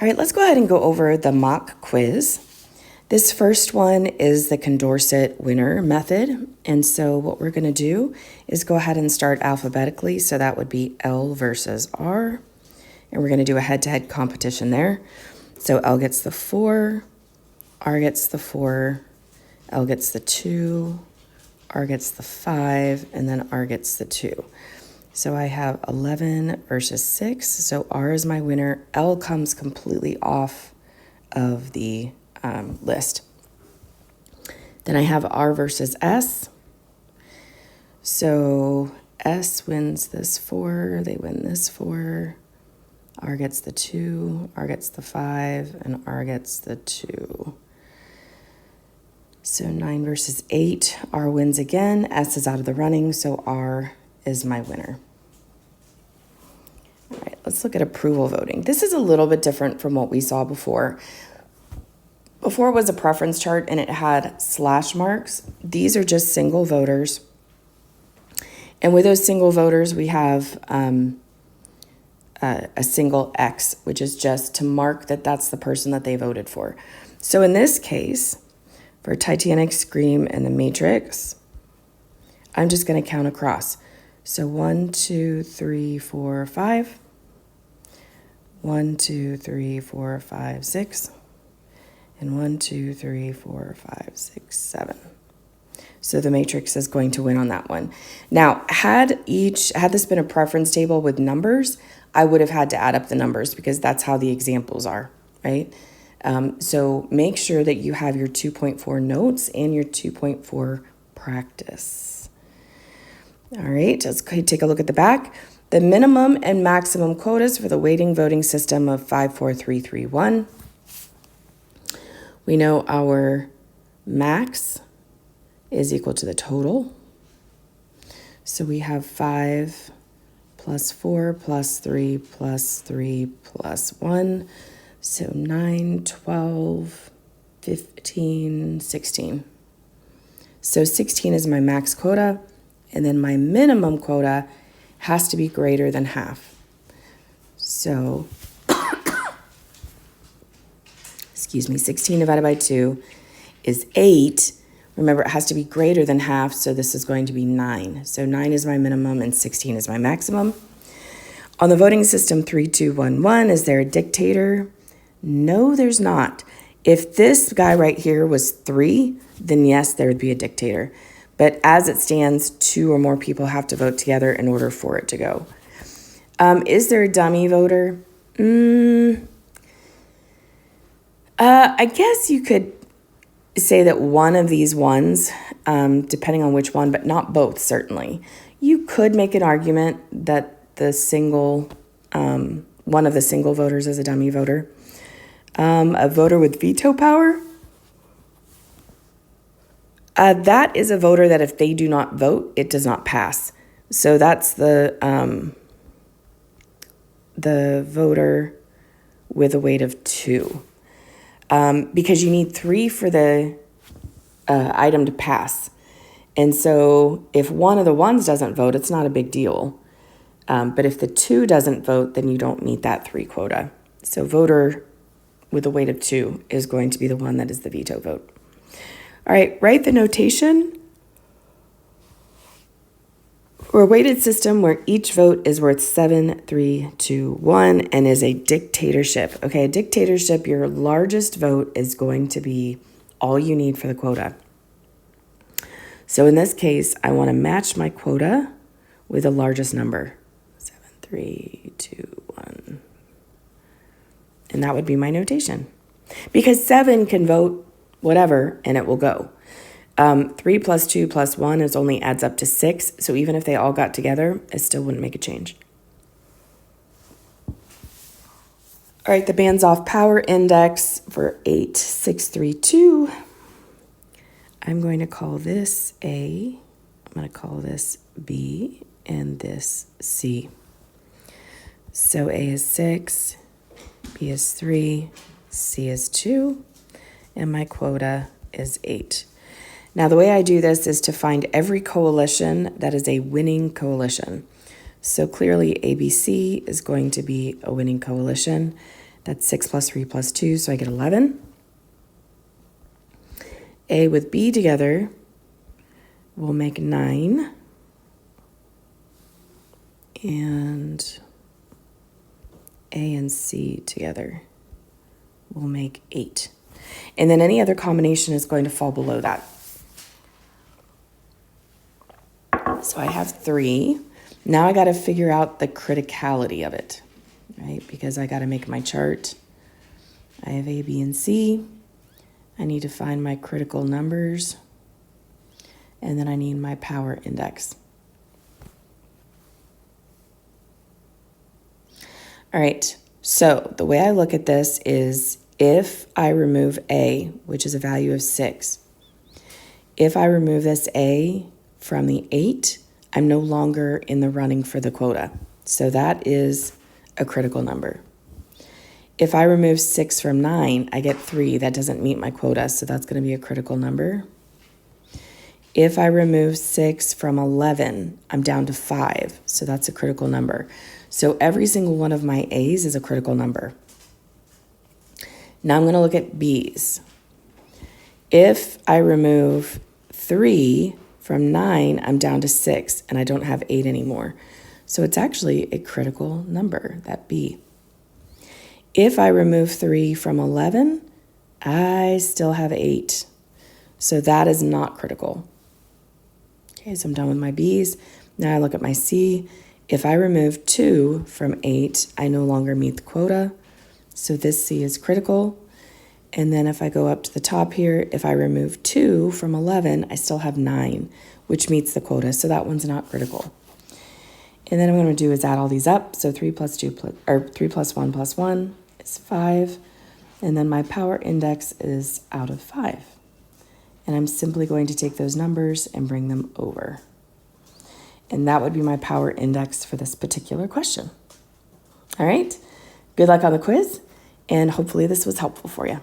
All right, let's go ahead and go over the mock quiz. This first one is the Condorcet winner method. And so what we're going to do is go ahead and start alphabetically. So that would be L versus R. And we're going to do a head-to-head competition there. So L gets the 4, R gets the 4, L gets the 2, R gets the 5, and then R gets the 2. So I have 11 versus 6. So R is my winner. L comes completely off of the list. Then I have R versus S. So S wins this 4. They win this 4. R gets the 2. R gets the 5. And R gets the 2. So 9 versus 8. R wins again. S is out of the running. So R is my winner. All right, let's look at approval voting. This is a little bit different from what we saw before. Before it was a preference chart and it had slash marks. These are just single voters. And with those single voters, we have a single X, which is just to mark that that's the person that they voted for. So in this case, for Titanic, Scream, and The Matrix, I'm just going to count across. So 1, 2, 3, 4, 5. 1, 2, 3, 4, 5, 6. And 1, 2, 3, 4, 5, 6, 7. So The Matrix is going to win on that one. Now, had this been a preference table with numbers, I would have had to add up the numbers because that's how the examples are, right? So make sure that you have your 2.4 notes and your 2.4 practice. All right, let's take a look at the back. The minimum and maximum quotas for the weighting voting system of 5, 4, 3, 3, 1. We know our max is equal to the total. So we have 5 plus 4 plus 3 plus 3 plus 1. So 9, 12, 15, 16. So 16 is my max quota, and then my minimum quota has to be greater than half. So, excuse me, 16 divided by 2 is 8. Remember, it has to be greater than half, so this is going to be 9. So 9 is my minimum and 16 is my maximum. On the voting system 3211, is there a dictator? No, there's not. If this guy right here was 3, then yes, there would be a dictator. But as it stands, 2 or more people have to vote together in order for it to go. Is there a dummy voter? I guess you could say that one of these ones, depending on which one, but not both, certainly. You could make an argument that the single, one of the single voters is a dummy voter. A voter with veto power. That is a voter that if they do not vote, it does not pass. So that's the voter with a weight of 2. Because you need 3 for the item to pass. And so if one of the ones doesn't vote, it's not a big deal. But if the 2 doesn't vote, then you don't meet that 3 quota. So voter with a weight of 2 is going to be the one that is the veto vote. All right, write the notation for a weighted system where each vote is worth 7, 3, 2, 1 and is a dictatorship. Okay, a dictatorship, your largest vote is going to be all you need for the quota. So in this case, I want to match my quota with the largest number. 7, 3, 2, 1. And that would be my notation. Because 7 can vote whatever, and it will go. 3 plus 2 plus 1 is only adds up to 6. So even if they all got together, it still wouldn't make a change. All right, the banzhaf power index for 8632. I'm going to call this A. I'm going to call this B and this C. So A is 6, B is 3, C is 2, and my quota is 8. Now, the way I do this is to find every coalition that is a winning coalition. So clearly ABC is going to be a winning coalition. That's 6 plus 3 plus 2, so I get 11. A with B together will make 9. And A and C together will make 8. And then any other combination is going to fall below that. So I have 3. Now I got to figure out the criticality of it, right? Because I got to make my chart. I have A, B, and C. I need to find my critical numbers. And then I need my power index. All right, so the way I look at this is if I remove A, which is a value of 6, if I remove this A from the 8, I'm no longer in the running for the quota. So that is a critical number. If I remove 6 from 9, I get 3. That doesn't meet my quota, so that's going to be a critical number. If I remove 6 from 11, I'm down to 5, so that's a critical number. So every single one of my A's is a critical number. Now I'm going to look at B's. If I remove 3 from 9, I'm down to 6, and I don't have 8 anymore. So it's actually a critical number, that B. If I remove 3 from 11, I still have 8. So that is not critical. Okay, so I'm done with my B's. Now I look at my C. If I remove 2 from 8, I no longer meet the quota. So this C is critical. And then if I go up to the top here, if I remove 2 from 11, I still have 9, which meets the quota. So that one's not critical. And then what I'm going to do is add all these up. So 3 plus 1 plus 1 is 5. And then my power index is out of 5. And I'm simply going to take those numbers and bring them over. And that would be my power index for this particular question. All right, good luck on the quiz, and hopefully this was helpful for you.